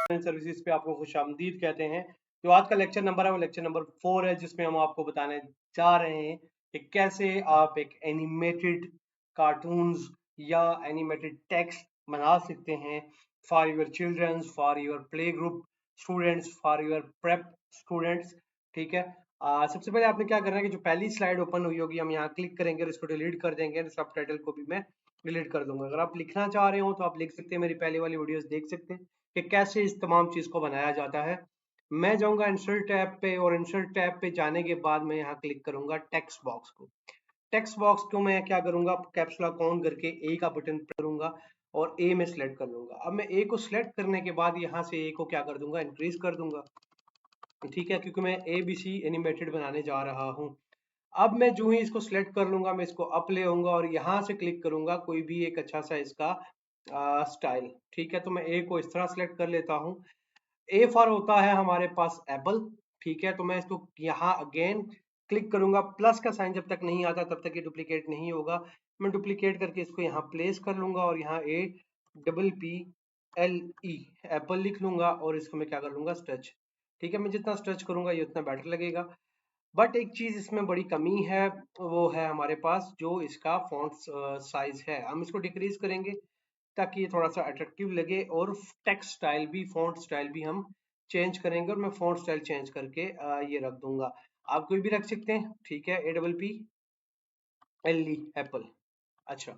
Services पे आपको खुशामदीद कहते हैं। जो आज का लेक्चर नंबर है वो लेक्चर नंबर 4 है, जिसमें हम आपको बताने जा रहे हैं कि कैसे आप एक एनिमेटेड कार्टून्स या एनिमेटेड टेक्स्ट बना सकते हैं for your childrens, for your play group students, for your prep students. ठीक है। सबसे पहले आपने क्या करना है कि जो पहली स्लाइड ओपन हुई होगी हम यहाँ क्लिक करेंगे और इसको डिलीट कर देंगे। सब टाइटल को भी मैं डिलीट कर दूंगा। अगर आप लिखना चाह रहे हो तो आप लिख सकते हैं, मेरी पहले वाली वीडियोस देख सकते हैं कि कैसे इस तमाम चीज को बनाया जाता है। मैं जाऊंगा इंसर्ट टैब पे और इंसर्ट टैब पे जाने के बाद मैं यहाँ क्लिक करूंगा टेक्स्ट बॉक्स को। टेक्स्ट बॉक्स को मैं क्या करूंगा, कैप्स लॉक ऑन करके ए का बटन करूंगा और ए में सिलेक्ट कर लूंगा। अब मैं ए को सिलेक्ट करने के बाद यहाँ से ए को क्या कर दूंगा, इंक्रीज कर दूंगा। ठीक है, क्योंकि मैं ए बी सी एनिमेटेड बनाने जा रहा हूँ। अब मैं जो ही इसको सिलेक्ट कर लूंगा, मैं इसको अप ले आऊंगा और यहाँ से क्लिक करूंगा कोई भी एक अच्छा सा इसका स्टाइल। ठीक है, तो मैं ए को इस तरह सिलेक्ट कर लेता हूँ। ए फॉर होता है हमारे पास एप्पल। ठीक है, तो मैं इसको यहाँ अगेन क्लिक करूंगा। प्लस का साइन जब तक नहीं आता तब तक ये डुप्लीकेट नहीं होगा। मैं डुप्लीकेट करके इसको यहाँ प्लेस कर लूंगा और यहाँ APPLE एप्पल लिख लूंगा और इसको मैं क्या कर लूंगा, स्ट्रेच। ठीक है, मैं जितना स्ट्रेच करूंगा ये उतना बेटर लगेगा। बट एक चीज इसमें बड़ी कमी है, वो है हमारे पास जो इसका फॉन्ट साइज है। हम इसको डिक्रीज करेंगे ताकि ये थोड़ा सा अट्रैक्टिव लगे, और टेक्स्ट स्टाइल भी, फॉन्ट स्टाइल भी हम चेंज करेंगे। और मैं फॉन्ट स्टाइल चेंज करके ये रख दूंगा। आप कोई भी रख सकते हैं। ठीक है, APPLE एप्पल। अच्छा,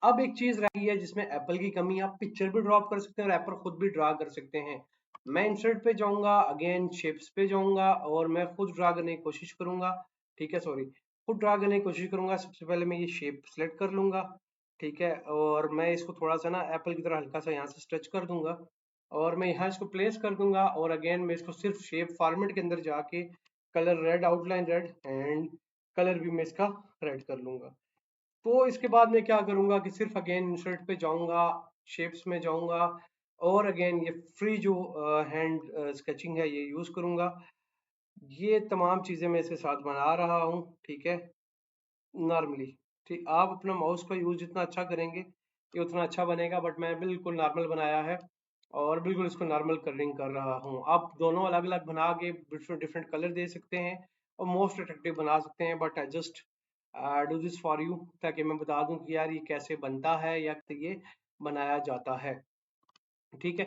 अब एक चीज रही है जिसमें एप्पल की कमी, आप पिक्चर भी ड्रॉप कर सकते हैं और एप्पल खुद भी ड्रा कर सकते हैं। मैं इंसर्ट पे जाऊंगा, अगेन शेप्स पे जाऊंगा और मैं खुद ड्रा करने की कोशिश करूंगा। ठीक है, सॉरी, खुद ड्रा करने की कोशिश करूंगा। सबसे पहले मैं ये शेप सेलेक्ट कर लूंगा। ठीक है, और मैं इसको थोड़ा सा ना एप्पल की तरह हल्का सा यहाँ से स्ट्रेच कर दूंगा और मैं यहाँ इसको प्लेस कर दूंगा। और अगेन मैं इसको सिर्फ शेप फॉर्मेट के अंदर जाके colour red, outline red and colour भी मैं इसका रेड कर लूंगा। तो इसके बाद मैं क्या करूंगा कि सिर्फ अगेन इंसर्ट पे जाऊंगा, शेप्स में जाऊंगा और अगेन ये फ्री जो हैंड स्केचिंग है ये यूज करूंगा। ये तमाम चीजें मैं इसके साथ बना रहा हूँ। ठीक है, नॉर्मली। ठीक, आप अपना माउस का यूज जितना अच्छा करेंगे ये उतना अच्छा बनेगा, बट मैं बिल्कुल नॉर्मल बनाया है और बिल्कुल इसको नॉर्मल कलरिंग कर रहा हूँ। आप दोनों अलग अलग बना के डिफरेंट डिफरेंट कलर दे सकते हैं और मोस्ट अट्रैक्टिव बना सकते हैं, but I just do this for you ताकि मैं बता दूं कि यार ये कैसे बनता है या ये बनाया जाता है। ठीक है,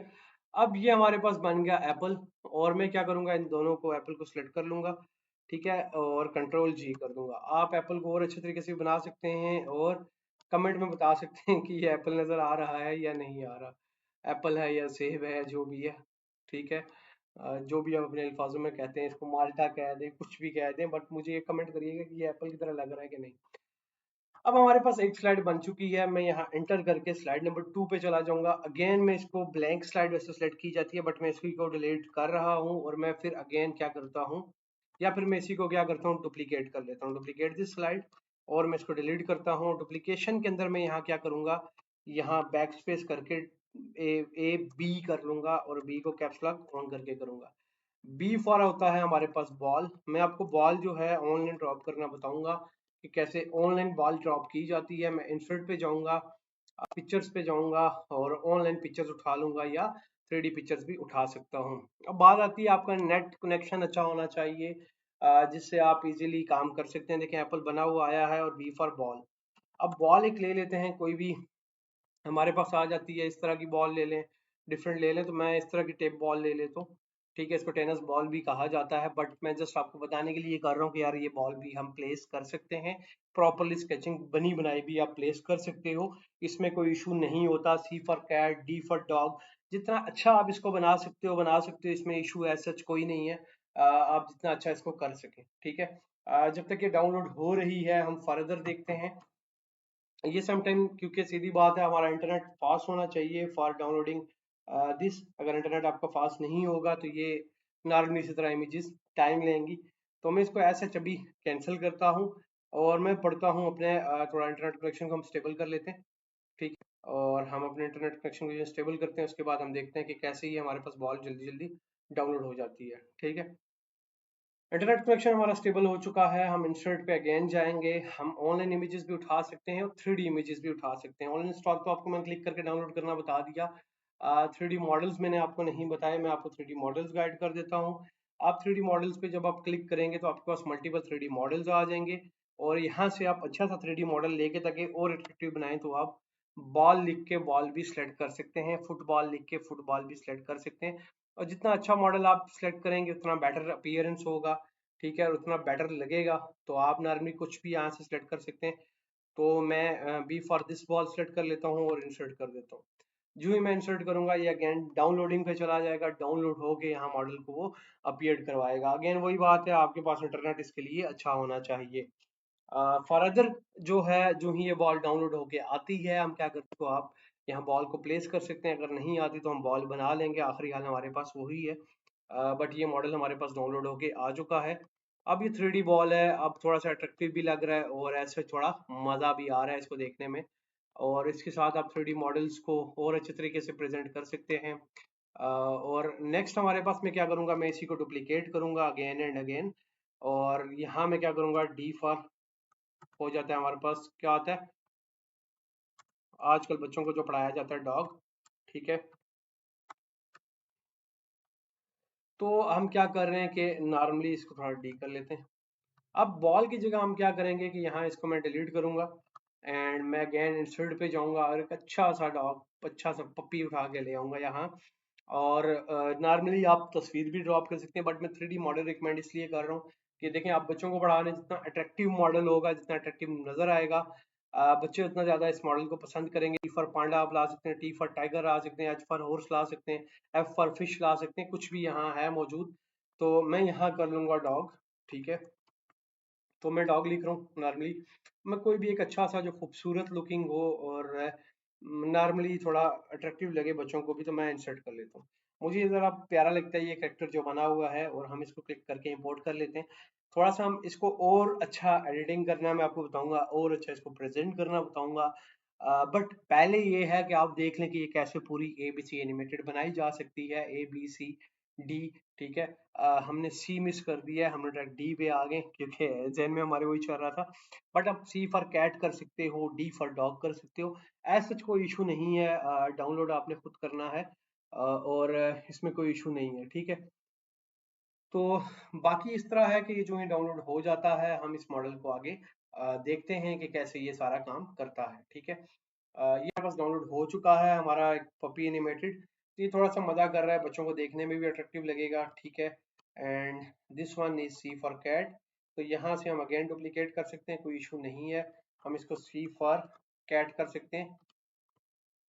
अब ये हमारे पास बन गया एप्पल और मैं क्या करूंगा, इन दोनों को, एप्पल को सिलेक्ट कर लूंगा। ठीक है, और कंट्रोल G कर दूंगा। आप एप्पल को और अच्छे तरीके से बना सकते हैं और कमेंट में बता सकते हैं कि ये एप्पल नजर आ रहा है या नहीं आ रहा, एप्पल है या सेब है, जो भी है। ठीक है, जो भी आप अपने अल्फाजों में कहते हैं, इसको माल्टा कह दें, कुछ भी कह दें, बट मुझे ये कमेंट करिएगा कि ये एप्पल की तरह लग रहा है कि नहीं। अब हमारे पास एक स्लाइड बन चुकी है। मैं यहाँ एंटर करके स्लाइड नंबर 2 पे चला जाऊंगा। अगेन मैं इसको ब्लैंक स्लाइड वैसे सेलेक्ट की जाती है, बट मैं इसी को डिलीट कर रहा हूँ और मैं फिर अगेन क्या करता हूँ, या फिर मैं इसी को क्या करता हूँ, डुप्लीकेट कर लेता हूँ, डुप्लीकेट दिस स्लाइड, और मैं इसको डिलीट करता हूँ। डुप्लीकेशन के अंदर मैं यहाँ क्या करूंगा, यहाँ बैक स्पेस करके ए बी कर लूंगा और बी को कैप्स लॉक ऑन करके करूंगा। बी फॉर होता है हमारे पास बॉल। मैं आपको बॉल जो है ऑनलाइन ड्रॉप करना बताऊंगा कि कैसे ऑनलाइन बॉल ड्रॉप की जाती है। मैं इंसर्ट पे जाऊंगा, पिक्चर्स पे जाऊंगा और ऑनलाइन पिक्चर्स उठा लूंगा या 3D पिक्चर्स भी उठा सकता हूँ। अब बात आती है आपका नेट कनेक्शन अच्छा होना चाहिए, जिससे आप इजीली काम कर सकते हैं। देखें एप्पल बना हुआ आया है और बी फॉर बॉल। अब बॉल एक ले लेते हैं, कोई भी हमारे पास आ जाती है, इस तरह की बॉल ले लें, डिफरेंट ले लें। तो मैं इस तरह की टेप बॉल ले लेता हूँ। ठीक है, इसको टेनिस बॉल भी कहा जाता है, बट मैं जस्ट आपको बताने के लिए कर रहा हूँ कि यार ये बॉल भी हम प्लेस कर सकते हैं। प्रॉपरली स्केचिंग बनी बनाई भी आप प्लेस कर सकते हो, इसमें कोई इशू नहीं होता। C for cat, D for dog, जितना अच्छा आप इसको बना सकते हो बना सकते हो, इसमें इशू ऐसा सच कोई नहीं है। आप जितना अच्छा इसको कर सकें। ठीक है, जब तक ये डाउनलोड हो रही है हम फर्दर देखते हैं। ये समटाइम, क्योंकि सीधी बात है हमारा इंटरनेट फास्ट होना चाहिए फॉर डाउनलोडिंग दिस। अगर इंटरनेट आपका फास्ट नहीं होगा तो ये नॉर्मली इसी तरह इमेजेस टाइम लेंगी। तो मैं इसको ऐसे चबी कैंसिल करता हूँ और मैं पढ़ता हूँ अपने थोड़ा इंटरनेट कनेक्शन को हम स्टेबल कर लेते हैं। ठीक है, और हम अपने इंटरनेट कनेक्शन को स्टेबल करते हैं, उसके बाद हम देखते हैं कि कैसे ही हमारे पास बॉल जल्दी जल्दी डाउनलोड हो जाती है। ठीक है, इंटरनेट कनेक्शन हमारा स्टेबल हो चुका है। हम इंसर्ट पे अगेन जाएंगे। हम ऑनलाइन इमेजेस भी उठा सकते हैं और 3D इमेजेस भी उठा सकते हैं। ऑनलाइन स्टॉक तो आपको मैंने क्लिक करके डाउनलोड करना बता दिया। 3D मॉडल्स मैंने आपको नहीं बताया, मैं आपको 3D मॉडल्स गाइड कर देता हूँ। आप 3D मॉडल्स पे जब आप क्लिक करेंगे तो आपके पास मल्टीपल 3D मॉडल्स आ जाएंगे, और यहाँ से आप अच्छा सा 3D मॉडल लेके ताकि और अट्रैक्टिव बनाएं तो आप बॉल लिख के बॉल भी सिलेक्ट कर सकते हैं, फुटबॉल लिख के फुटबॉल भी सिलेक्ट कर सकते हैं। और जितना अच्छा मॉडल आप सिलेक्ट करेंगे उतना बेटर अपीयरेंस होगा, ठीक है, और उतना बेटर लगेगा। तो आप नॉर्मली कुछ भी यहाँ से सिलेक्ट कर सकते हैं। तो मैं B for this ball select कर लेता हूँ और इंसर्ट कर देता हूँ। जो ही मैं इंसर्ट करूंगा ये अगेन डाउनलोडिंग पे चला जाएगा, डाउनलोड होके यहाँ मॉडल को वो अपडेट करवाएगा। अगेन वही बात है, आपके पास इंटरनेट इसके लिए अच्छा होना चाहिए। फॉर अदर जो है, जो ही ये बॉल डाउनलोड होके आती है हम क्या करते हैं, तो आप यहाँ बॉल को प्लेस कर सकते हैं। अगर नहीं आती तो हम बॉल बना लेंगे, आखिरी हाल हमारे पास वही है। बट ये मॉडल हमारे पास डाउनलोड होके आ चुका है। अब ये 3D बॉल है, अब थोड़ा सा अट्रैक्टिव भी लग रहा है और ऐसे थोड़ा मज़ा भी आ रहा है इसको देखने में। और इसके साथ आप 3D मॉडल्स को और अच्छे तरीके से प्रेजेंट कर सकते हैं। और नेक्स्ट हमारे पास मैं क्या करूँगा, मैं इसी को डुप्लीकेट करूँगा अगेन एंड अगेन। और यहाँ मैं क्या करूँगा, डी फॉर हो जाता है हमारे पास, क्या आता है आजकल बच्चों को जो पढ़ाया जाता है, डॉग, ठीक है। तो हम क्या कर रहे हैं कि नॉर्मली इसको थोड़ा डी कर लेते हैं। अब बॉल की जगह हम क्या करेंगे कि यहाँ इसको मैं डिलीट करूंगा एंड मैं अगेन इंसर्ट पे जाऊंगा और एक अच्छा सा डॉग, अच्छा सा पप्पी उठा के ले आऊंगा यहाँ। और नॉर्मली आप तस्वीर भी ड्रॉप कर सकते हैं, बट मैं 3D मॉडल रिकमेंड इसलिए कर रहा हूँ कि देखें, आप बच्चों को पढ़ाने जितना अट्रैक्टिव मॉडल होगा, जितना अट्रैक्टिव नजर आएगा, बच्चे उतना ज्यादा इस मॉडल को पसंद करेंगे। टी फॉर पांडा आप ला सकते हैं, टी फॉर टाइगर ला सकते हैं, एच फॉर हॉर्स ला सकते हैं, एफ फॉर फिश ला सकते हैं, कुछ भी यहाँ है मौजूद। तो मैं यहाँ कर लूंगा डॉग, ठीक है। तो मैं डॉग लिख रहा हूँ नॉर्मली। मैं कोई भी एक अच्छा सा जो खूबसूरत लुकिंग हो और नॉर्मली थोड़ा अट्रैक्टिव लगे बच्चों को भी, तो मैं इंसर्ट कर लेता हूँ। मुझे ये ज़रा प्यारा लगता है ये कैरेक्टर जो बना हुआ है, और हम इसको क्लिक करके इंपोर्ट कर लेते हैं। थोड़ा सा हम इसको और अच्छा एडिटिंग करना है मैं आपको बताऊंगा, और अच्छा इसको प्रेजेंट करना बताऊंगा। बट पहले ये है कि आप देख लें कि ये कैसे पूरी ABC एनिमेटेड बनाई जा सकती है, ABCD, ठीक है। हमने सी मिस कर दिया है, हमने डायरेक्ट डी पे आ गए क्योंकि जहन में हमारे वही चल रहा था। बट आप सी फॉर कैट कर सकते हो, डी फॉर डॉग कर सकते हो। ऐसा कोई इशू नहीं है, डाउनलोड आपने खुद करना है, और इसमें कोई इशू नहीं है, ठीक है। तो बाकी इस तरह है कि ये जो है डाउनलोड हो जाता है, हम इस मॉडल को आगे देखते हैं कि कैसे ये सारा काम करता है, ठीक है। ये हमारे पास डाउनलोड हो चुका है हमारा एक पपी एनिमेटेड। तो ये थोड़ा सा मजा कर रहा है, बच्चों को देखने में भी अट्रैक्टिव लगेगा, ठीक है। And this one is C for cat. तो यहाँ से हम अगेन डुप्लीकेट कर सकते हैं, कोई इशू नहीं है। हम इसको सी फॉर कैट कर सकते हैं।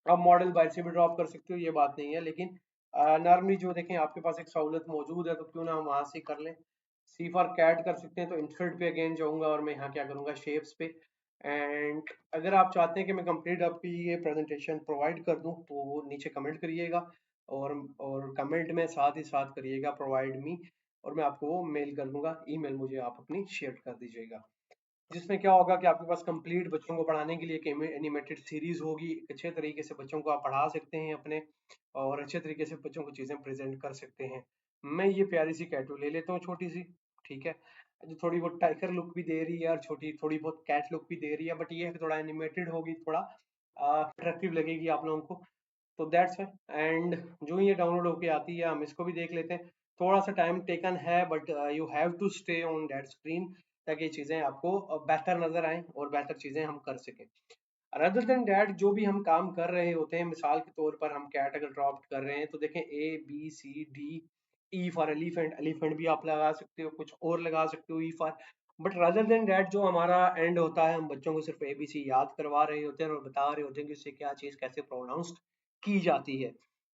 आप मॉडल बाहर से भी ड्रॉप कर सकते हो, ये बात नहीं है, लेकिन नॉर्मली जो देखें आपके पास एक सहूलत मौजूद है तो क्यों ना हम वहां से कर लें। सी फॉर कैट कर सकते हैं, तो इंसर्ट पे अगेन जाऊंगा और मैं यहाँ क्या करूंगा, शेप्स पे। एंड अगर आप चाहते हैं कि मैं कंप्लीट आपकी ये प्रेजेंटेशन प्रोवाइड कर दूं तो वो नीचे कमेंट करिएगा, और कमेंट में साथ ही साथ करिएगा प्रोवाइड मी, और मैं आपको वो मेल कर दूंगा, ईमेल मुझे आप अपनी शेयर कर दीजिएगा। जिसमें क्या होगा कि आपके पास कंप्लीट बच्चों को पढ़ाने के लिए एक एनिमेटेड सीरीज होगी, एक अच्छे तरीके से बच्चों को आप पढ़ा सकते हैं अपने, और अच्छे तरीके से बच्चों को चीज़ें प्रेजेंट कर सकते हैं। मैं ये प्यारी सी कैटू ले लेता हूँ, छोटी सी, ठीक है, जो थोड़ी बहुत टाइगर लुक भी दे रही है और छोटी थोड़ी बहुत कैट लुक भी दे रही है, बट ये है कि थोड़ा एनिमेटेड होगी, थोड़ा अट्रैक्टिव लगेगी आप लोगों को। तो दैट्स है। एंड जो ये डाउनलोड होके आती है हम इसको भी देख लेते हैं। थोड़ा सा टाइम टेकन है, but you have to stay on that screen ताकि ये चीज़ें आपको बेहतर नजर आए और बेहतर चीज़ें हम कर सकें। अदर देन डैट जो भी हम काम कर रहे होते हैं, मिसाल के तौर पर हम कैट अगर ड्रॉप कर रहे हैं तो देखें ABCD, E for elephant, elephant भी आप लगा सकते हो, कुछ और लगा सकते हो, E for. But rather than that जो हमारा एंड होता है, हम बच्चों को सिर्फ ABC याद करवा रहे होते हैं और बता रहे होते हैं कि उससे क्या चीज़ कैसे प्रोनाउंस की जाती है।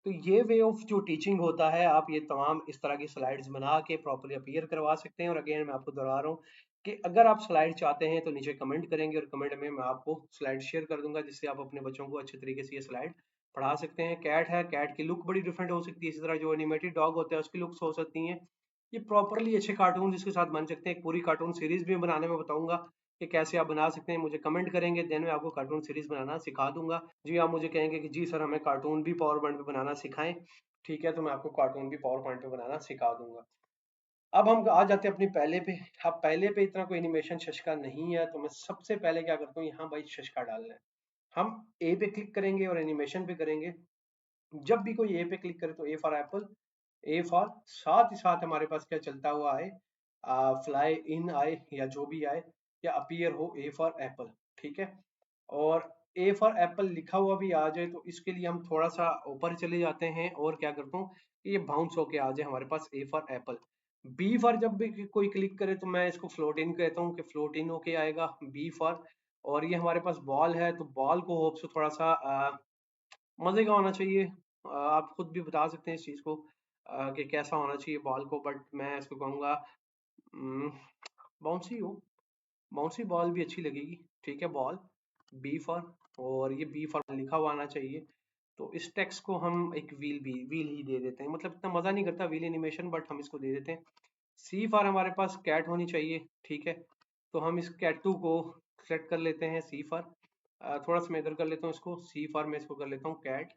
तो ये वे ऑफ जो टीचिंग होता है, आप ये तमाम इस तरह की स्लाइड्स बना के प्रॉपरली अपीयर करवा सकते हैं। और अगेन मैं आपको दोहरा रहा हूँ कि अगर आप स्लाइड चाहते हैं तो नीचे कमेंट करेंगे, और कमेंट में मैं आपको स्लाइड शेयर कर दूंगा जिससे आप अपने बच्चों को अच्छे तरीके से ये स्लाइड पढ़ा सकते हैं। कैट है, कैट की लुक बड़ी डिफरेंट हो सकती है, इसी तरह जो एनिमेटेड डॉग होता है उसकी लुक्स हो सकती हैं। ये प्रॉपरली अच्छे कार्टून जिसके साथ बन सकते हैं, एक पूरी कार्टून सीरीज भी बनाने में बताऊंगा कि कैसे आप बना सकते हैं। मुझे कमेंट करेंगे, देन मैं आपको कार्टून सीरीज बनाना सिखा दूंगा। जी आप मुझे कहेंगे कि जी सर हमें कार्टून भी पावर पॉइंट पे बनाना सिखाएं, ठीक है, तो मैं आपको कार्टून भी पावर पॉइंट पे बनाना सिखा दूंगा। अब हम आ जाते हैं अपनी पहले पे। अब पहले पे इतना कोई एनिमेशन शशका नहीं है, तो मैं सबसे पहले क्या करता हूँ, यहाँ भाई शशका डालना है। हम ए पे क्लिक करेंगे और एनिमेशन पे करेंगे। जब भी कोई ए पे क्लिक करे तो ए फॉर एप्पल, ए फॉर, साथ ही साथ हमारे पास क्या चलता हुआ आए, फ्लाई इन आए या जो भी आए, या अपीयर हो ए फॉर एप्पल, ठीक है। और ए फॉर एप्पल लिखा हुआ भी आ जाए तो इसके लिए हम थोड़ा सा ऊपर चले जाते हैं और क्या करता हूँ, ये बाउंस होके आ जाए हमारे पास A for apple. B for जब भी कोई क्लिक करे तो मैं इसको फ्लोट इन कहता हूँ कि फ्लोट इन होके आएगा बी फॉर। और ये हमारे पास बॉल है तो बॉल को होप से थोड़ा सा मजे का होना चाहिए। आप खुद भी बता सकते हैं इस चीज को कि कैसा होना चाहिए बॉल को, बट मैं इसको कहूंगा बाउंसी हो, बाउंसी बॉल भी अच्छी लगेगी, ठीक है। बॉल बी फॉर, और ये बी फॉर लिखा हुआ आना चाहिए। तो इस टेक्स्ट को हम एक व्हील ही दे देते हैं, मतलब इतना मजा नहीं करता व्हील एनिमेशन, बट हम इसको दे देते हैं। सी फॉर हमारे पास कैट होनी चाहिए, ठीक है। तो हम इस कैटू को सेलेक्ट कर लेते हैं सी फॉर। थोड़ा सा मैं इधर कर लेता हूँ इसको, सी फॉर मैं इसको कर लेता हूँ कैट।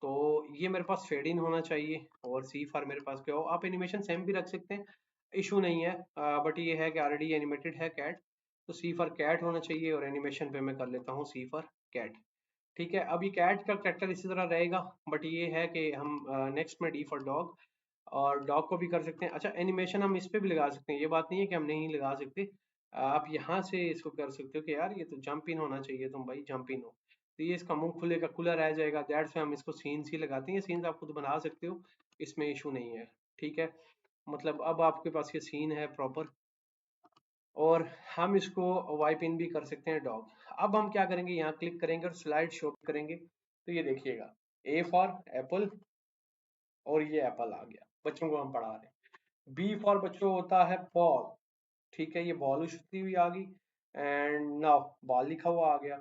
तो ये मेरे पास फेड इन होना चाहिए, और सी फॉर मेरे पास क्या हो, आप एनिमेशन सेम भी रख सकते हैं, इशू नहीं है। बट ये है कि ऑलरेडी एनिमेटेड है कैट, तो सी फॉर कैट होना चाहिए, और एनिमेशन पे मैं कर लेता हूँ सी फॉर कैट, ठीक है। अब ये कैट का कैरेक्टर इसी तरह रहेगा, बट ये है कि हम नेक्स्ट में डी फॉर डॉग, और डॉग को भी कर सकते हैं। अच्छा, एनिमेशन हम इस पे भी लगा सकते हैं, ये बात नहीं है कि हम नहीं लगा सकते। आप यहाँ से इसको कर सकते हो कि यार ये तो जंप इन होना चाहिए, तुम भाई जंप इन हो, तो ये इसका मुंह खुलेगा, खुला रह जाएगा, दैट्स हम इसको सीन्स ही लगाते हैं। सीन्स आप खुद बना सकते हो, इसमें इशू नहीं है, ठीक है। मतलब अब आपके पास ये सीन है प्रॉपर, और हम इसको वाइप इन भी कर सकते हैं डॉग। अब हम क्या करेंगे, यहाँ क्लिक करेंगे और स्लाइड शो करेंगे, तो ये देखिएगा ए फॉर एप्पल, और ये एप्पल आ गया, बच्चों को हम पढ़ा रहे हैं। बी फॉर बच्चों होता है बॉल, ठीक है, ये बॉल उछलती हुई आ गई, एंड नाउ बॉल लिखा हुआ आ गया।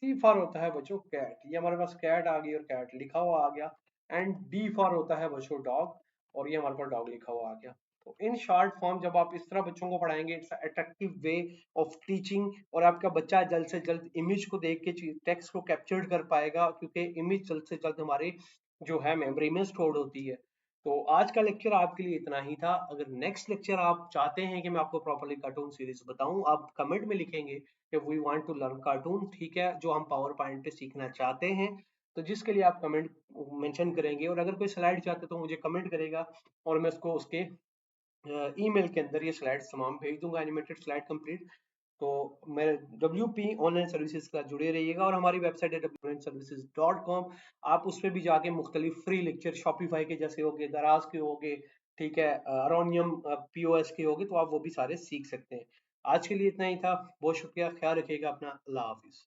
सी फॉर होता है बच्चों कैट, ये हमारे पास कैट आ गई और कैट लिखा हुआ आ गया। एंड डी फॉर होता है बच्चों डॉग, और ये हमारे पास डॉग लिखा हुआ आ गया। तो इन शॉर्ट फॉर्म जब आप इस तरह बच्चों को पढ़ाएंगे, it's attractive way of teaching, और आपका बच्चा जल्द से जल्द इमेज को देख के टेक्स्ट को कैप्चर कर पाएगा, क्योंकि इमेज जल्द से जल्द हमारे जो है मेमोरी में स्टोर होती है। तो आज का लेक्चर आपके लिए इतना ही था। अगर नेक्स्ट लेक्चर आप चाहते हैं कि मैं आपको प्रॉपर्ली कार्टून सीरीज बताऊं, आप कमेंट में लिखेंगे कि we want to learn cartoon, ठीक है, जो हम पावर पॉइंट पे सीखना चाहते हैं। तो जिसके लिए आप कमेंट मेंशन करेंगे, और अगर कोई स्लाइड चाहते तो मुझे कमेंट करेगा, और मैं उसको उसके ईमेल के अंदर ये स्लाइड तमाम भेज दूंगा, एनिमेटेड स्लाइड कंप्लीट। तो मेरे WP ऑनलाइन सर्विसेज का जुड़े रहिएगा, और हमारी वेबसाइट है www.services.com। आप उस पर भी जाके मुख्तलिफ फ्री लेक्चर, शॉपिफाई के जैसे हो गए, दराज के हो गए, ठीक है, अरोनियम POS के हो गए, तो आप वो भी सारे सीख सकते हैं। आज के लिए इतना ही था, बहुत शुक्रिया, ख्याल रखिएगा अपना, अल्लाह हाफिज।